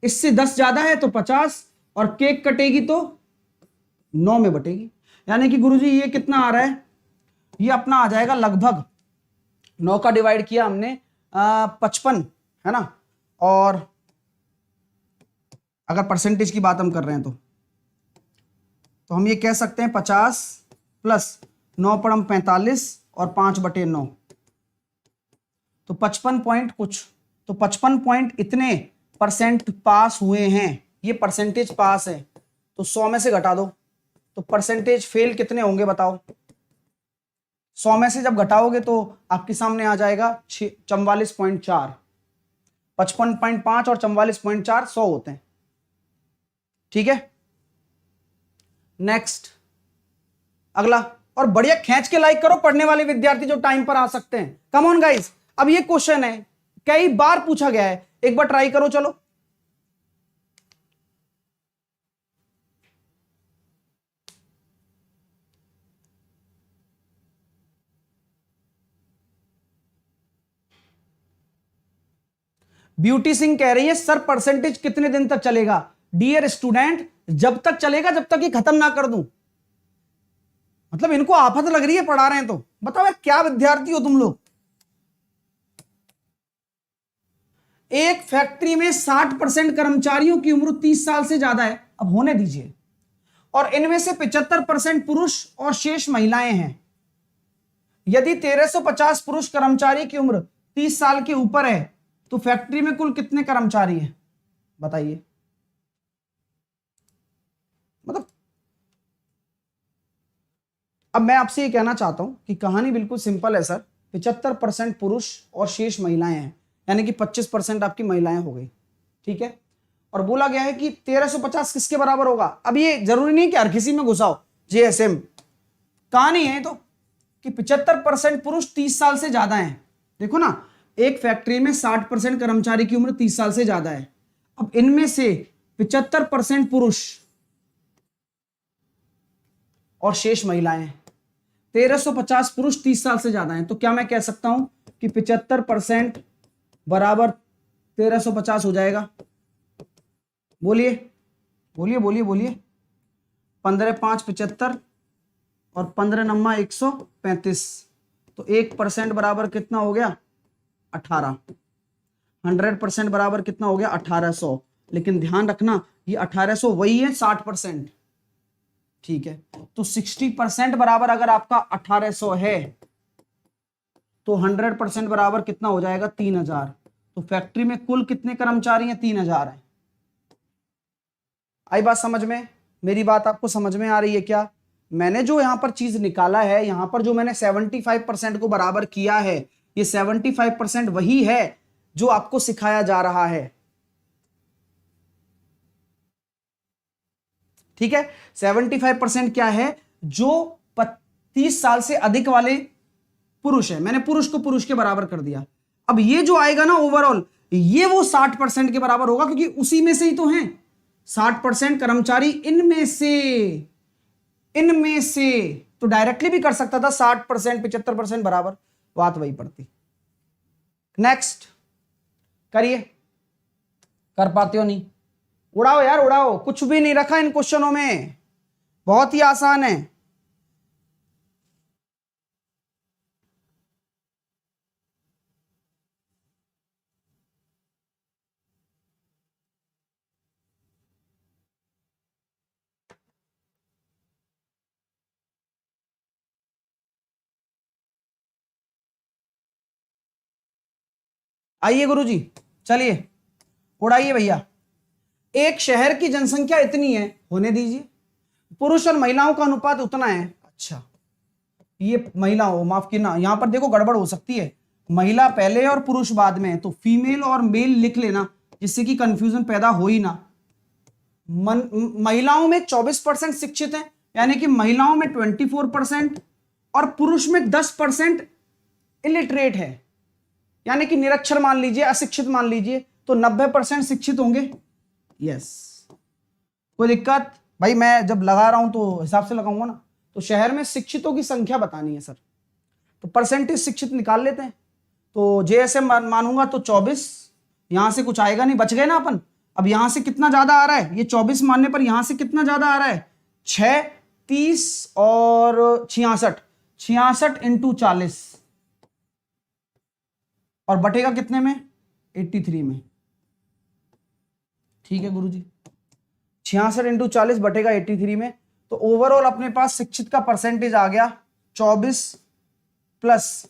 इससे 10 ज्यादा है तो 50, और केक कटेगी तो 9 में बटेगी। यानी कि गुरुजी ये कितना आ रहा है? ये अपना आ जाएगा लगभग 9 का डिवाइड किया हमने 55, है ना। और अगर परसेंटेज की बात हम कर रहे हैं तो हम ये कह सकते हैं 50 प्लस 9 पड़म 45 और 5/9, तो 55 पॉइंट कुछ। तो 55 पॉइंट इतने परसेंट पास हुए हैं। ये परसेंटेज पास है। तो 100 में से घटा दो, तो परसेंटेज फेल कितने होंगे बताओ? 100 में से जब घटाओगे तो आपके सामने आ जाएगा 44.4। 55.5 और 44.4 100 होते हैं। ठीक है, नेक्स्ट अगला। और बढ़िया खींच के लाइक करो पढ़ने वाले विद्यार्थी जो टाइम पर आ सकते हैं। Come on guys. अब ये क्वेश्चन है, कई बार पूछा गया है, एक बार ट्राई करो। चलो, ब्यूटी सिंह कह रही है सर परसेंटेज कितने दिन तक चलेगा? डियर स्टूडेंट, जब तक चलेगा जब तक ये खत्म ना कर दूं। मतलब इनको आफत लग रही है पढ़ा रहे हैं तो। बताओ क्या विद्यार्थी हो तुम लोग। एक फैक्ट्री में 60% कर्मचारियों की उम्र 30 साल से ज्यादा है। अब होने दीजिए। और इनमें से 75% पुरुष और शेष महिलाएं हैं। यदि 1350 पुरुष कर्मचारी की उम्र 30 साल के ऊपर है तो फैक्ट्री में कुल कितने कर्मचारी हैं? बताइए। मतलब अब मैं आपसे ये कहना चाहता हूं कि कहानी बिल्कुल सिंपल है सर। 75% पुरुष और शेष महिलाएं हैं, यानी कि 25% आपकी महिलाएं हो गई। ठीक है, और बोला गया है कि 1350 किसके बराबर होगा? अब ये जरूरी नहीं कि हर किसी में घुसाओ जेएसएम। कहानी है तो कि 75% पुरुष 30 साल से ज्यादा हैं। देखो ना, एक फैक्ट्री में 60% कर्मचारी की उम्र 30 साल से ज्यादा है। अब इनमें से 75% पुरुष और शेष महिलाएं हैं। 1350 पुरुष 30 साल से ज्यादा हैं। तो क्या मैं कह सकता हूं कि 75% बराबर 1350 हो जाएगा? बोलिए बोलिए बोलिए बोलिए। 15 5 75 और 15 नम्मा 135। तो 1% बराबर कितना हो गया? 18। 100% बराबर कितना हो गया? 1800। लेकिन ध्यान रखना ये 1800 वही है 60%। ठीक है, तो 60% बराबर अगर आपका 1800 है तो 100% बराबर कितना हो जाएगा? 3000। तो फैक्ट्री में कुल कितने कर्मचारी हैं? 3000 हैं। आई बात समझ में? मेरी बात आपको समझ में आ रही है क्या? मैंने जो यहां पर चीज निकाला है, यहां पर जो मैंने 75% को बराबर किया है, ये 75% वही है जो आपको सिखाया जा रहा है। ठीक है, 75% क्या है? जो 35 साल से अधिक वाले पुरुष है, मैंने पुरुष को पुरुष के बराबर कर दिया। अब ये जो आएगा ना ओवरऑल, ये वो 60% के बराबर होगा, क्योंकि उसी में से ही तो हैं 60% कर्मचारी। इनमें से तो डायरेक्टली भी कर सकता था 60%, 75% बराबर, बात वही पड़ती। नेक्स्ट करिए, कर पाते हो नहीं? उड़ाओ यार उड़ाओ, कुछ भी नहीं रखा इन क्वेश्चनों में, बहुत ही आसान है। आइए गुरुजी, चलिए उड़ाइए भैया। एक शहर की जनसंख्या इतनी है, होने दीजिए, पुरुष और महिलाओं का अनुपात उतना है। अच्छा, ये महिला हो, माफ करना, यहां पर देखो गड़बड़ हो सकती है, महिला पहले और पुरुष बाद में है, तो फीमेल और मेल लिख लेना, जिससे कि कंफ्यूजन पैदा हो ही ना। महिलाओं में 24% शिक्षित हैं, यानी कि महिलाओं में 24% और पुरुष में 10% इलिटरेट है, यानी कि निरक्षर मान लीजिए, अशिक्षित मान लीजिए, तो 90% शिक्षित होंगे। यस, कोई दिक्कत? भाई मैं जब लगा रहा हूं तो हिसाब से लगाऊंगा ना। तो शहर में शिक्षितों की संख्या बतानी है सर, तो परसेंटेज शिक्षित निकाल लेते हैं। तो जेएसएम मानूंगा तो 24, यहां से कुछ आएगा नहीं, बच गए ना अपन। अब यहां से कितना ज्यादा आ रहा है? ये 24 मानने पर यहां से कितना ज्यादा आ रहा है? 6, 30 और 66, 66 इंटू 40, और बटेगा कितने में? 83 में। ठीक है गुरुजी, 66 इंटू 40 बटेगा 83 में। तो ओवरऑल अपने पास शिक्षित का परसेंटेज आ गया 24 प्लस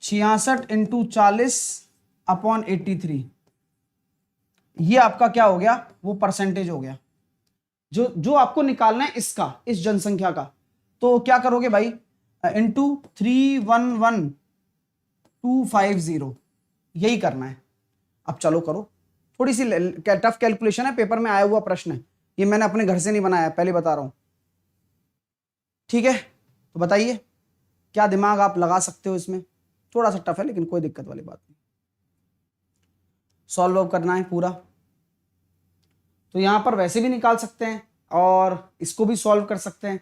66 इंटू 40 अपॉन 83। ये आपका क्या हो गया? वो परसेंटेज हो गया जो जो आपको निकालना है इसका, इस जनसंख्या का। तो क्या करोगे भाई? इंटू 311250, यही करना है। अब चलो करो, थोड़ी सी टफ कैलकुलेशन है, पेपर में आया हुआ प्रश्न है, ये मैंने अपने घर से नहीं बनाया, पहले बता रहा हूं। ठीक है, तो बताइए क्या दिमाग आप लगा सकते हो इसमें? थोड़ा सा टफ है, लेकिन कोई दिक्कत वाली बात नहीं, सॉल्व करना है पूरा। तो यहां पर वैसे भी निकाल सकते हैं और इसको भी सॉल्व कर सकते हैं,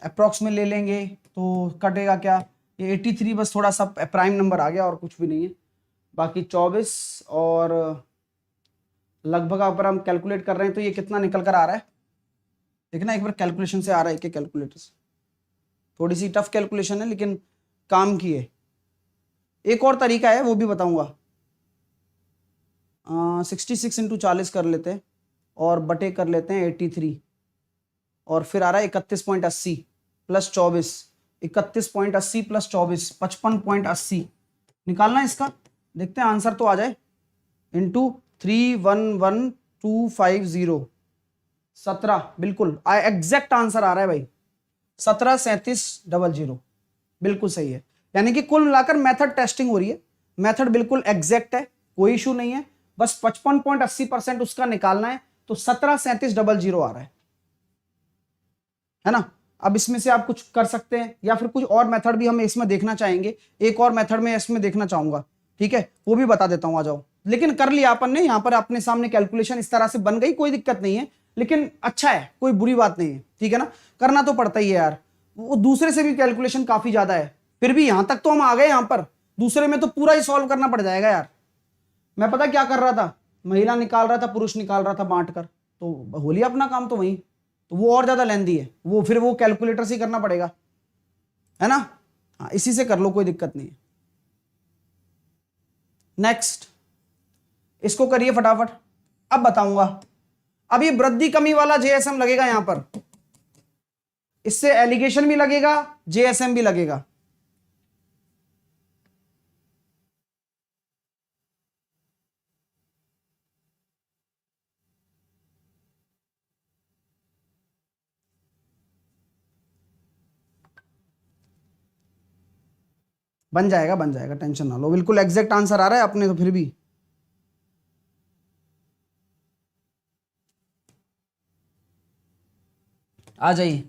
अप्रॉक्स में ले लेंगे तो कटेगा क्या? ये 83, बस थोड़ा सा प्राइम नंबर आ गया और कुछ भी नहीं है। बाकी 24 और लगभग अगर हम कैलकुलेट कर रहे हैं तो ये कितना निकल कर आ रहा है? देखना एक बार, कैलकुलेशन से आ रहा है कि कैलकुलेटर से? थोड़ी सी टफ कैलकुलेशन है, लेकिन काम की है। एक और तरीका है, वो भी बताऊंगा। 66 इंटू 40 कर लेते हैं और बटे कर लेते हैं 83, और फिर आ रहा है 31.80 प्लस 24, 31.80 प्लस 24, 55.80 निकालना है इसका। देखते हैं आंसर तो आ जाए। इंटू 311250, 17, बिल्कुल एग्जैक्ट आंसर आ रहा है भाई, 173700, बिल्कुल सही है। यानी कि कुल मिलाकर मेथड टेस्टिंग हो रही है, मेथड बिल्कुल एग्जैक्ट है, कोई इशू नहीं है, बस 55.80% उसका निकालना है, तो 173700 आ रहा है ना। अब इसमें से आप कुछ कर सकते हैं, या फिर कुछ और मेथड भी हम इसमें देखना चाहेंगे, एक और मेथड में इसमें देखना चाहूंगा, ठीक है, वो भी बता देता हूं, आ जाओ। लेकिन कर लिया अपन ने, यहां पर अपने सामने कैलकुलेशन इस तरह से बन गई, कोई दिक्कत नहीं है, लेकिन अच्छा है, कोई बुरी बात नहीं है, ठीक है ना, करना तो पड़ता ही है यार। वो दूसरे से भी कैलकुलेशन काफी ज्यादा है, फिर भी यहां तक तो हम आ गए, यहां पर दूसरे में तो पूरा ही सॉल्व करना पड़ जाएगा यार। मैं पता क्या कर रहा था, महिला निकाल रहा था, पुरुष निकाल रहा था बांट कर, तो हो लिया अपना काम, तो वही तो वो और ज्यादा लेंदी है, वो फिर वो कैलकुलेटर से करना पड़ेगा, है ना। हाँ, इसी से कर लो, कोई दिक्कत नहीं है। नेक्स्ट, इसको करिए फटाफट, अब बताऊंगा। अब ये वृद्धि कमी वाला जेएसएम लगेगा यहां पर, इससे एलिगेशन भी लगेगा, जेएसएम भी लगेगा। बन जाएगा बन जाएगा, टेंशन ना लो, बिल्कुल एग्जैक्ट आंसर आ रहा है अपने तो फिर भी। आ जाइए,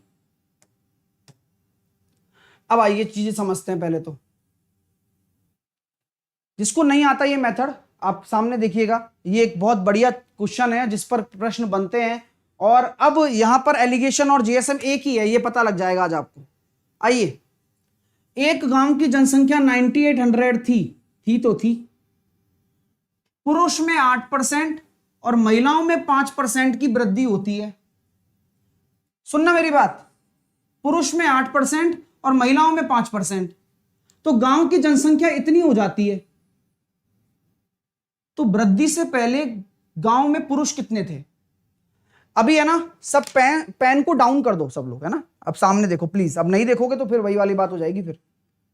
अब आइए चीजें समझते हैं पहले तो। जिसको नहीं आता ये मेथड, आप सामने देखिएगा, ये एक बहुत बढ़िया क्वेश्चन है जिस पर प्रश्न बनते हैं। और अब यहां पर एलिगेशन और जीएसएम एक ही है, ये पता लग जाएगा आज आपको। आइए, एक गांव की जनसंख्या 9800 थी तो थी। पुरुष में 8% और महिलाओं में 5% की वृद्धि होती है। सुनना मेरी बात, पुरुष में 8% और महिलाओं में 5%, तो गांव की जनसंख्या इतनी हो जाती है। तो वृद्धि से पहले गांव में पुरुष कितने थे? अभी है ना, सब पेन को डाउन कर दो सब लोग, है ना। अब सामने देखो प्लीज, अब नहीं देखोगे तो फिर वही वाली बात हो जाएगी फिर।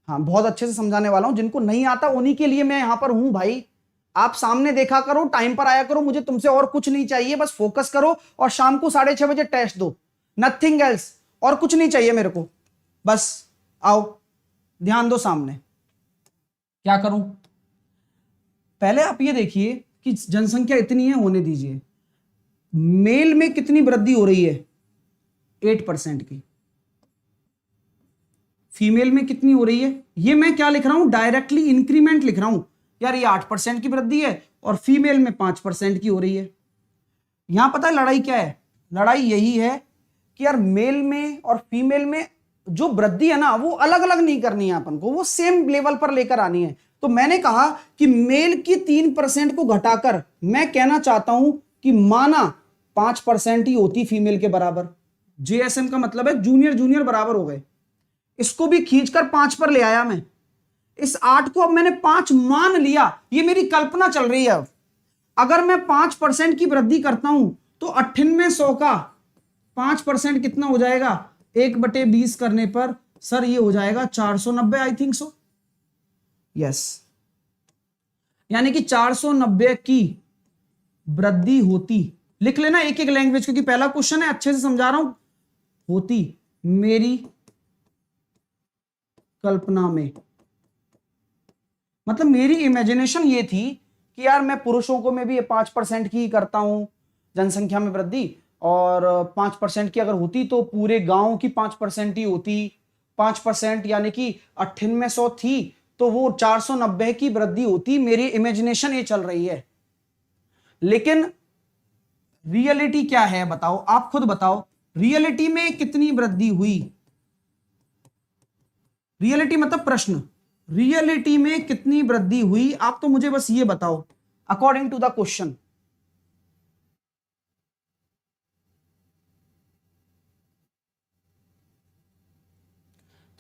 हाँ, बहुत अच्छे से समझाने वाला हूं, जिनको नहीं आता उन्हीं के लिए मैं यहां पर हूं भाई। आप सामने देखा करो, टाइम पर आया करो, मुझे तुमसे और कुछ नहीं चाहिए, बस फोकस करो और शाम को 6:30 बजे टेस्ट दो, नथिंग एल्स, और कुछ नहीं चाहिए मेरे को, बस आओ ध्यान दो सामने। क्या करूं? पहले आप ये देखिए कि जनसंख्या इतनी है, होने दीजिए। मेल में कितनी वृद्धि हो रही है? 8% की। फीमेल में कितनी हो रही है? ये मैं क्या लिख रहा हूं, डायरेक्टली इंक्रीमेंट लिख रहा हूं यार। ये 8% की वृद्धि है और फीमेल में 5% की हो रही है। यहां पता है लड़ाई क्या है? लड़ाई यही है कि यार मेल में और फीमेल में जो वृद्धि है ना, वो अलग अलग नहीं करनी है अपन को, वो सेम लेवल पर लेकर आनी है। तो मैंने कहा कि मेल की 3% को घटाकर मैं कहना चाहता हूं कि माना 5% ही होती फीमेल के बराबर। जेएसएम का मतलब है जूनियर जूनियर बराबर हो गए। इसको भी खींचकर 5 पर ले आया मैं। इस 8 को अब मैंने 5 मान लिया, ये मेरी कल्पना चल रही है। अब अगर मैं 5% की वृद्धि करता हूं तो 9800 का 5% कितना हो जाएगा? 1/20 करने पर सर ये हो जाएगा 490, आई थिंक सो, यस। यानी कि 490 की वृद्धि होती, लिख लेना एक एक लैंग्वेज, क्योंकि पहला क्वेश्चन है, अच्छे से समझा रहा हूं। होती मेरी कल्पना में, मतलब मेरी इमेजिनेशन ये थी कि यार मैं पुरुषों को में भी 5% की करता हूं जनसंख्या में वृद्धि, और 5% की अगर होती तो पूरे गांव की 5% ही होती। 5% यानी कि 9800 थी तो वो 490 की वृद्धि होती। मेरी इमेजिनेशन ये चल रही है, लेकिन रियलिटी क्या है बताओ, आप खुद बताओ। रियलिटी में कितनी वृद्धि हुई? रियलिटी मतलब प्रश्न, रियलिटी में कितनी वृद्धि हुई? आप तो मुझे बस ये बताओ अकॉर्डिंग टू द क्वेश्चन।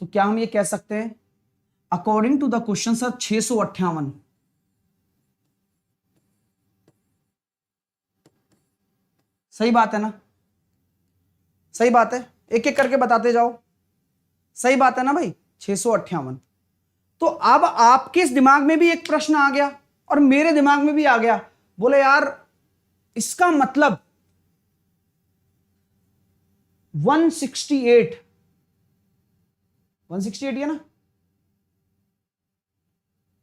तो क्या हम ये कह सकते हैं according to the question sir 658? सही बात है ना? सही बात है, एक एक करके बताते जाओ। सही बात है ना भाई, 658। तो अब आपके इस दिमाग में भी एक प्रश्न आ गया और मेरे दिमाग में भी आ गया, बोले यार इसका मतलब 168, 168 है ना,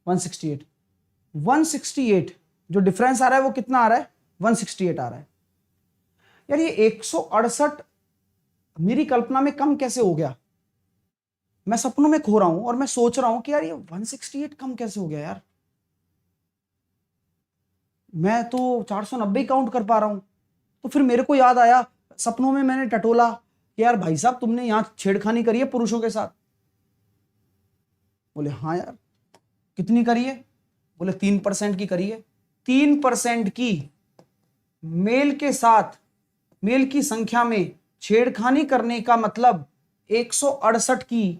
168, 168 जो डिफरेंस आ रहा है वो कितना आ रहा है? 168 आ रहा है। यार ये 168 मेरी कल्पना में कम कैसे हो गया? मैं सपनों में खो रहा हूं और मैं सोच रहा हूं कि यार ये 168 कम कैसे हो गया यार, मैं तो 490 काउंट कर पा रहा हूं। तो फिर मेरे को याद आया, सपनों में मैंने टटोला कि यार भाई साहब तुमने यहां छेड़खानी करी है पुरुषों के साथ। बोले हाँ यार, कितनी करी है? बोले 3% की करी है। 3% की मेल के साथ, मेल की संख्या में छेड़खानी करने का मतलब 168 की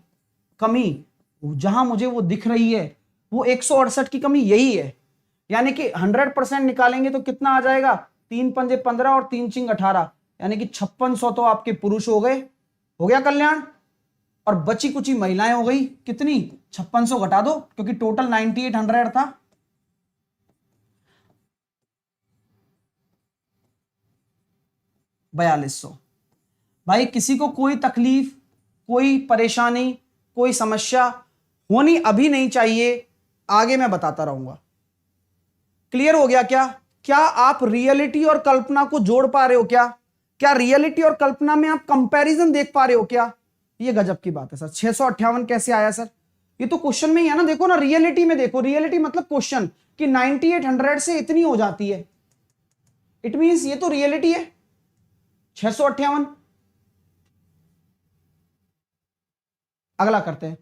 कमी जहां मुझे वो दिख रही है, वो 168 की कमी यही है। यानी कि 100% निकालेंगे तो कितना आ जाएगा? 3×5 = 15 और 3×6 = 18, यानी कि 5600 तो आपके पुरुष हो गए। हो गया कल्याण? और बची कुची महिलाएं हो गई कितनी? 5600 घटा दो, क्योंकि टोटल 9800 था। $4200। भाई किसी को कोई तकलीफ, कोई परेशानी, कोई समस्या होनी अभी नहीं चाहिए, आगे मैं बताता रहूंगा। क्लियर हो गया क्या? क्या आप रियलिटी और कल्पना को जोड़ पा रहे हो? क्या रियलिटी और कल्पना में आप कंपैरिजन देख पा रहे हो क्या? ये गजब की बात है सर। 658 कैसे आया सर? ये तो क्वेश्चन में ही है ना, देखो ना, रियलिटी में देखो, रियलिटी मतलब क्वेश्चन कि 9800 से इतनी हो जाती है, इट मींस ये तो रियलिटी है 658। अगला करते हैं,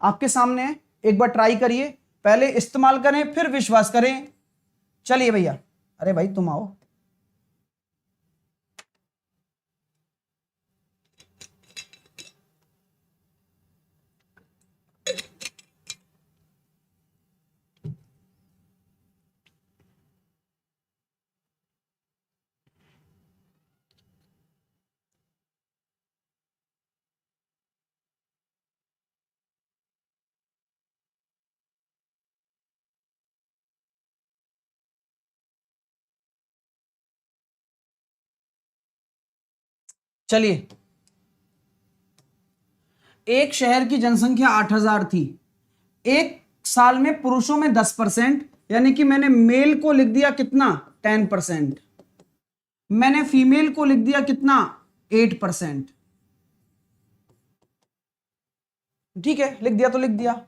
आपके सामने है, एक बार ट्राई करिए, पहले इस्तेमाल करें फिर विश्वास करें। चलिए भैया, अरे भाई तुम आओ। चलिए, एक शहर की जनसंख्या 8000 थी, एक साल में पुरुषों में 10%, यानी कि मैंने मेल को लिख दिया कितना 10%, मैंने फीमेल को लिख दिया कितना 8%। ठीक है, लिख दिया तो लिख दिया।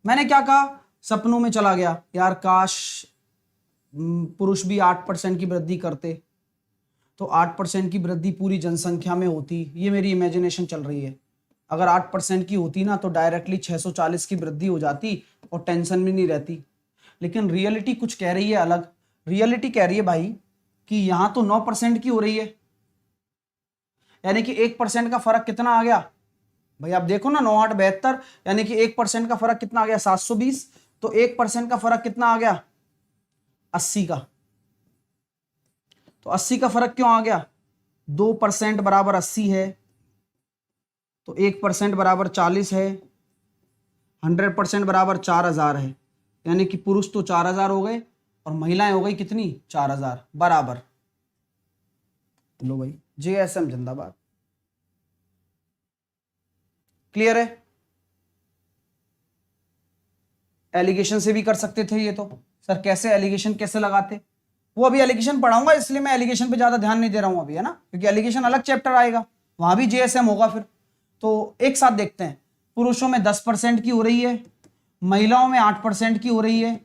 मैंने क्या कहा, सपनों में चला गया, यार काश पुरुष भी 8% की वृद्धि करते तो 8% की वृद्धि पूरी जनसंख्या में होती। ये मेरी इमेजिनेशन चल रही है। अगर 8% की होती ना तो डायरेक्टली 640 की वृद्धि हो जाती और टेंशन भी नहीं रहती। लेकिन रियलिटी कुछ कह रही है अलग। रियलिटी कह रही है भाई कि यहां तो 9% की हो रही है, यानी कि 1% का फर्क कितना आ गया भाई? आप देखो ना, 9872, यानी कि 1% का फर्क कितना आ गया 720। तो 1% का फर्क कितना आ गया 80 का। तो 80 का फर्क क्यों आ गया? 2% बराबर 80 है, तो 1% बराबर 40 है, 100% बराबर 4000 है, यानी कि पुरुष तो 4000 हो गए और महिलाएं हो गई कितनी 4000 बराबर। लो भाई, जेएसएम जिंदाबाद। क्लियर है? एलिगेशन से भी कर सकते थे ये तो। सर कैसे एलिगेशन कैसे लगाते? वो अभी एलिगेशन पढ़ाऊंगा, इसलिए मैं एलिगेशन पे ज्यादा ध्यान नहीं दे रहा हूं अभी, है ना, क्योंकि एलिगेशन अलग चैप्टर आएगा, वहां भी जेएसएम होगा फिर। तो एक साथ देखते हैं, पुरुषों में 10% की हो रही है, महिलाओं में 8% की हो रही है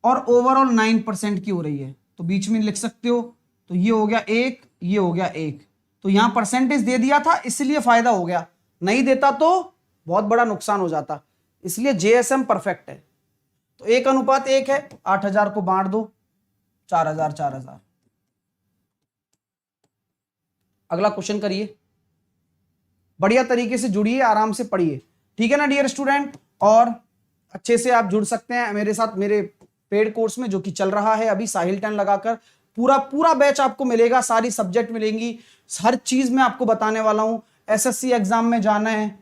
और ओवरऑल 9% की हो रही है। तो बीच में लिख सकते हो, तो ये हो गया 1, ये हो गया 1। तो यहां परसेंटेज दे दिया था इसलिए फायदा हो गया, नहीं देता तो बहुत बड़ा नुकसान हो जाता, इसलिए जेएसएम परफेक्ट है। तो 1:1 है, 8000 को बांट दो, 4000 4000। अगला क्वेश्चन करिए, बढ़िया तरीके से जुड़िए, आराम से पढ़िए, ठीक है ना डियर स्टूडेंट। और अच्छे से आप जुड़ सकते हैं मेरे साथ, मेरे पेड कोर्स में जो कि चल रहा है अभी, साहिल 10 लगाकर पूरा बैच आपको मिलेगा, सारी सब्जेक्ट मिलेंगी, हर चीज मैं आपको बताने वाला हूं। एसएससी एग्जाम में जाना है,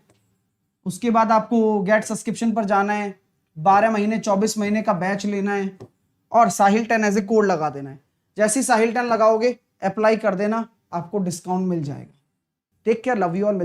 उसके बाद आपको गेट सब्सक्रिप्शन पर जाना है, 12 महीने 24 महीने का बैच लेना है और साहिल 10 एज ए कोड लगा देना है। जैसे ही साहिल 10 लगाओगे, अप्लाई कर देना, आपको डिस्काउंट मिल जाएगा। Take care, love you all.